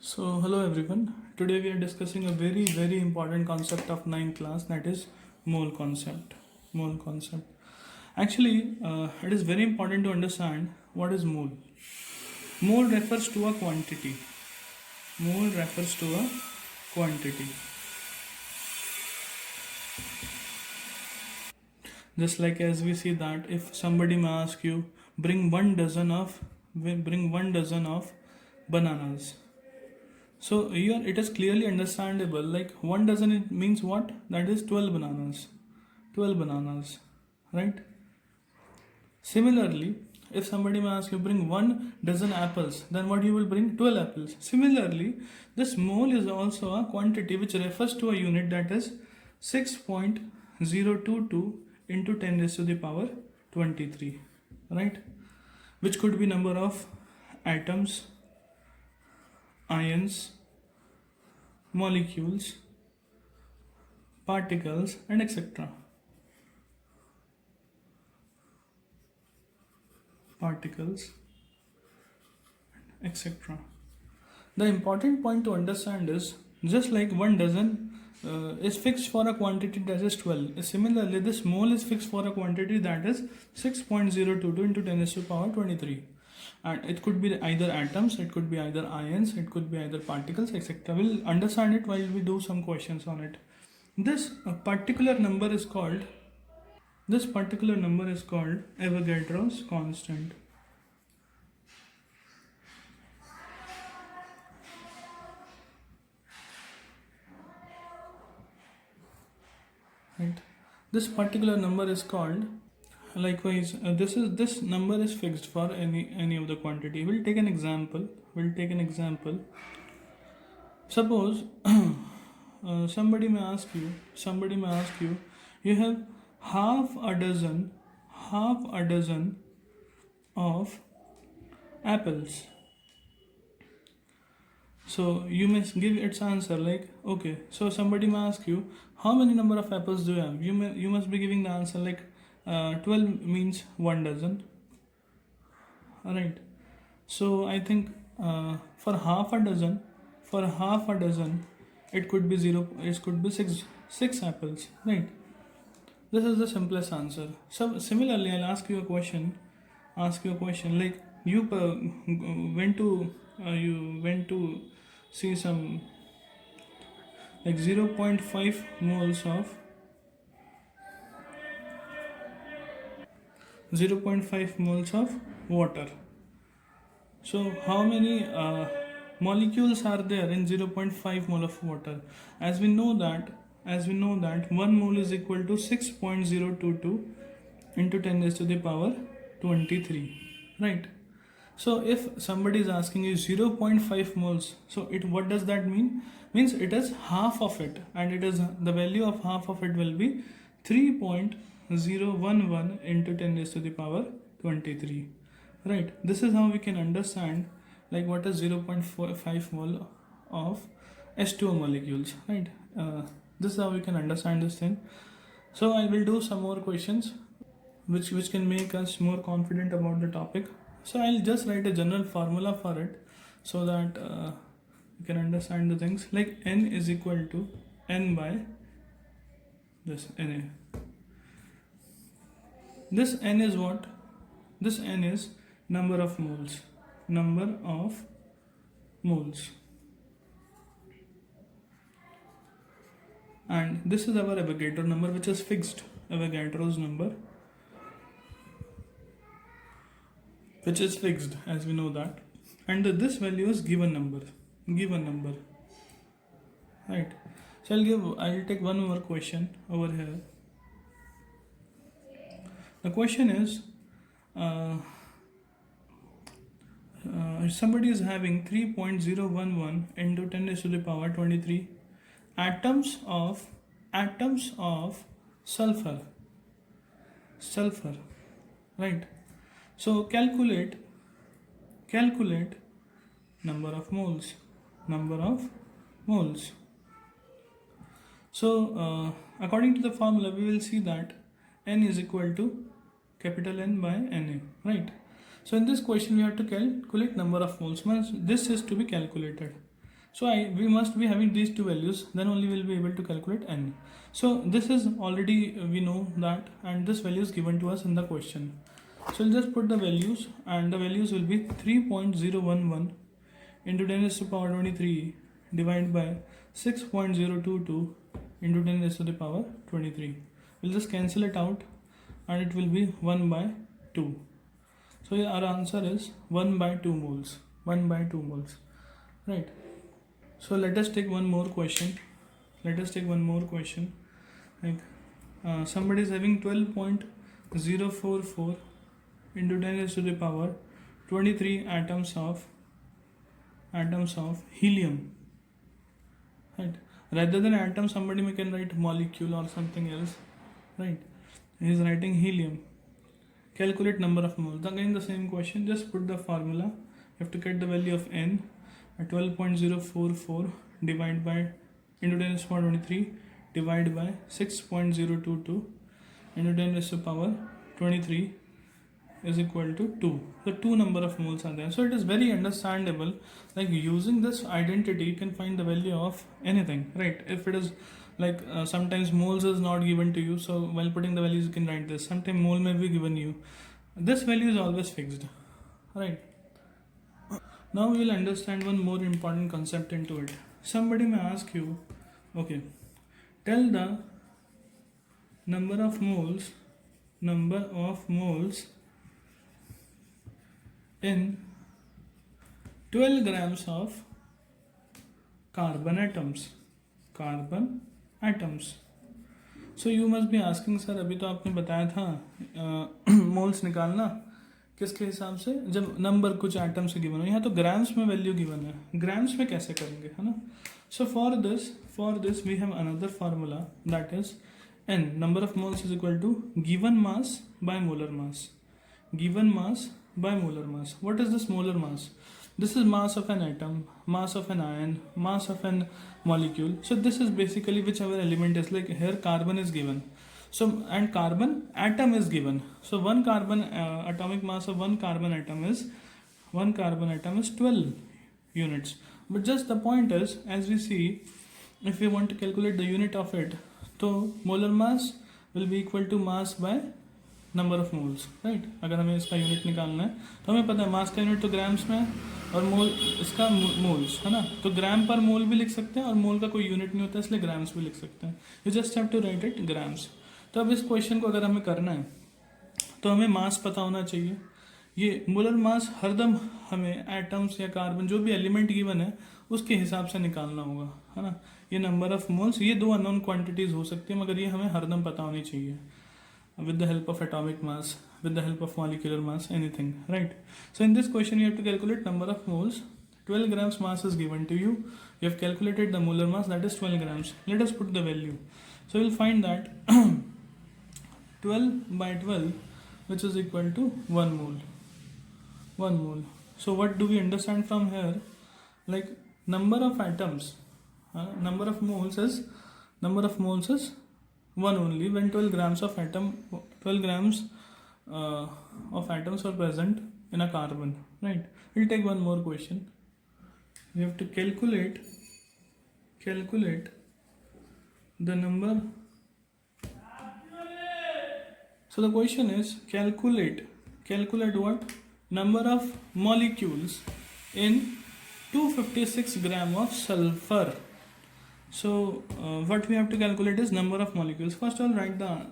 So, hello everyone. Today we are discussing a very important concept of ninth class, that is mole concept. Mole concept. Actually, it is very important to understand what is mole. Mole refers to a quantity. Mole refers to a quantity. Just like as we see that if somebody may ask you, bring 1 dozen of bananas. So here it is clearly understandable, like 1 dozen it means what? That is 12 bananas. 12 bananas, right? Similarly, if somebody may ask you bring 1 dozen apples, then what you will bring? 12 apples. Similarly, this mole is also a quantity which refers to a unit, that is 6.022 into 10 raised to the power 23, right? Which could be number of atoms, ions, molecules, particles, and etc. Particles, etc. The important point to understand is just like 1 dozen is fixed for a quantity that is 12. Similarly, this mole is fixed for a quantity that is 6.022 into 10 raised to the power 23. And it could be either atoms, it could be either ions, it could be either particles, etc. We'll understand it while we do some questions on it. This particular number is called Avogadro's constant. Right. This particular number is called, likewise, this number is fixed for any of the quantity. We'll take an example. Suppose somebody may ask you, you have half a dozen of apples. So you must give its answer like, okay, so somebody may ask you, how many number of apples do you have? You must be giving the answer like 12 means 1 dozen. Alright. So I think for half a dozen, it could be six apples, right? This is the simplest answer. So similarly, I'll ask you a question. Like you went to see some like 0.5 moles of 0.5 moles of water. So how many molecules are there in 0.5 mole of water? As we know that 1 mole is equal to 6.022 into 10 raised to the power 23, right? So if somebody is asking you 0.5 moles, so what does that mean? Means it is half of it, and it is the value of half of it will be 3.011 into 10 raised to the power 23, right? This is how we can understand like what is 0.5 mole of H2O molecules, right? This is how we can understand this thing. So I will do some more questions which can make us more confident about the topic. So I'll just write a general formula for it so that you can understand the things, like N is equal to N by this Na. This N is what? This N is number of moles. And this is our Avogadro number, which is fixed. Avogadro's number, which is fixed, as we know that. And this value is given number. Right. So I'll take one more question over here. The question is, somebody is having 3.011 into 10 raised to the power 23 atoms of sulfur, right? So calculate number of moles. So according to the formula, we will see that N is equal to capital N by Na, right? So in this question we have to calculate number of moles. This is to be calculated. So we must be having these two values, then only we'll be able to calculate n. So this is already we know that, and this value is given to us in the question. So we'll just put the values, and the values will be 3.011 into 10 raised to the power 23 divided by 6.022 into 10 raised to the power 23. We'll just cancel it out, and it will be 1 by 2. So yeah, our answer is 1 by 2 moles. 1 by 2 moles. Right. So let us take one more question. Like somebody is having 12.044 into 10 raised to the power 23 atoms of helium. Right. Rather than atom, somebody may can write molecule or something else. Right. He is writing helium. Calculate number of moles. Again the same question. Just put the formula. You have to get the value of n at 12.044 divided by into 10 raised to the power 23 divided by 6.022 into 10 raised to the power 23 is equal to 2. The two number of moles are there. So it is very understandable, like using this identity you can find the value of anything, right? If it is like sometimes moles is not given to you, so while putting the values you can write this. Sometimes mole may be given you. This value is always fixed, right? Now we will understand one more important concept into it. Somebody may ask you, okay, tell the number of moles in 12 grams of carbon atoms. So you must be asking, sir अभी तो आपने बताया था moles निकालना किसके हिसाब से, जब नंबर कुछ एटम से गिवन हो. यहाँ तो ग्राम्स में वैल्यू गिवन है, ग्राम्स में कैसे करेंगे, है ना. So for this we have another formula, that is n, number of moles is equal to given mass by molar mass. What is this molar mass? This is mass of an atom, mass of an ion, mass of an molecule. So this is basically whichever element is, like here carbon is given. So and carbon atom is given. So one carbon atomic mass of one carbon atom is 12 units. But just the point is, as we see, if we want to calculate the unit of it, तो molar mass will be equal to mass by number of moles, right. अगर हमें इसका unit निकालना है तो हमें पता है मास का यूनिट तो ग्राम्स में है और मोल इसका मोल्स, है ना. तो ग्राम पर मोल भी लिख सकते हैं और मोल का कोई यूनिट नहीं होता इसलिए ग्राम्स भी लिख सकते हैं. You just have to write it grams. तो अब इस क्वेश्चन को अगर हमें करना है तो हमें मास पता होना चाहिए. ये मोलर मास हरदम हमें एटम्स या कार्बन जो भी एलिमेंट गिवन है उसके हिसाब से निकालना होगा, है ना. ये नंबर ऑफ मोल्स, ये दो अननोन क्वांटिटीज हो सकती है मगर ये हमें हरदम पता होनी चाहिए. With the help of atomic mass, with the help of molecular mass, anything, right? So in this question you have to calculate number of moles. 12 grams mass is given to you. You have calculated the molar mass, that is 12 grams. Let us put the value. So we'll find that 12 by 12, which is equal to 1 mole. 1 mole. So what do we understand from here? Like number of atoms, number of moles is 1 only when 12 grams of atoms are present in a carbon, right? We'll take one more question. We have to calculate the number. So the question is calculate what? Number of molecules in 256 gram of sulfur. So what we have to calculate is number of molecules. First I'll write the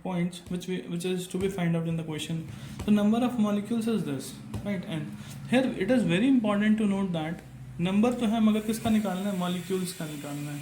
points which is to be find out in the question. The number of molecules is this, right? And here it is very important to note that number तो है मगर किसका निकालना है, molecules का निकालना है,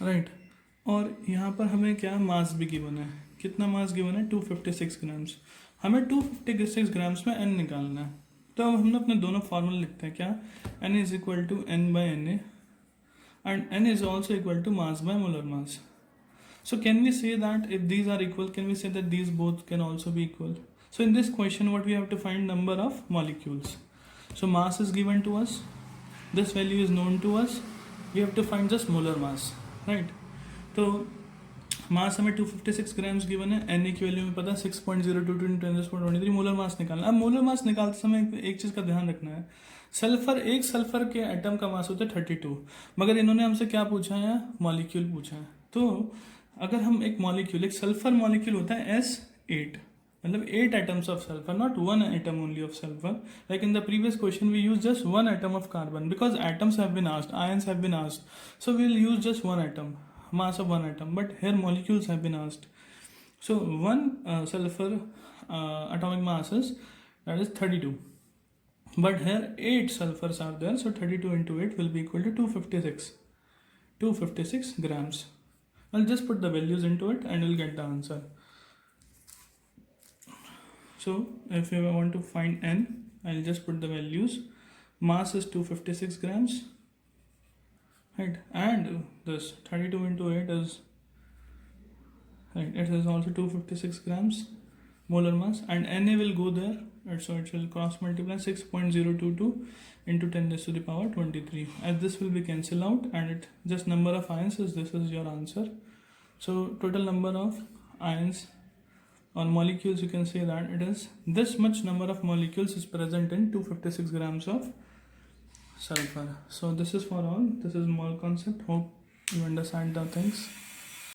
right? और यहाँ पर हमें क्या मास भी गिवन है, कितना मास गिवन है 256 ग्राम्स. हमें 256 ग्राम्स में n निकालना है. तो अब हम अपने दोनों फॉर्मूला लिखते हैं. क्या? n is equal to n by na and n is also equal to mass by molar mass. So can we say that if these are equal, can we say that these both can also be equal? So in this question what we have to find number of molecules. So mass is given to us, this value is known to us, we have to find just molar mass, right? So मास हमें 256 grams given है, Na की value में पता है 6.022 × 10⁻23 molar mass निकालना। अब molar mass निकालते समय एक चीज़ का ध्यान रखना है, एक सल्फर के एटम का मास होता है 32, मगर इन्होंने हमसे क्या पूछा है, मॉलिक्यूल पूछा है। तो अगर हम एक सल्फर मॉलिक्यूल होता है S8, मतलब 8 atoms of sulfur, not 1 atom only of sulfur. Like in the previous question, we used just 1 atom of carbon because atoms have been asked, ions have been asked. So we will use just 1 atom, mass of 1 atom. But here molecules have been asked. So 1 sulfur atomic mass is, that is 32. But here 8 sulfurs are there, so 32 into 8 will be equal to 256 grams. I'll just put the values into it and we'll get the answer. So if you want to find N, I'll just put the values. Mass is 256 grams, right? And this 32 into 8 is, right, it is also 256 grams molar mass, and Na will go there, right? So it will cross multiply 6.022 into 10⁻23. As this will be cancelled out, and it just number of ions is, this is your answer. So total number of ions or molecules, you can say that it is this much number of molecules is present in 256 grams of sulfur. So this is for all. This is mole concept. Hope you understand the things.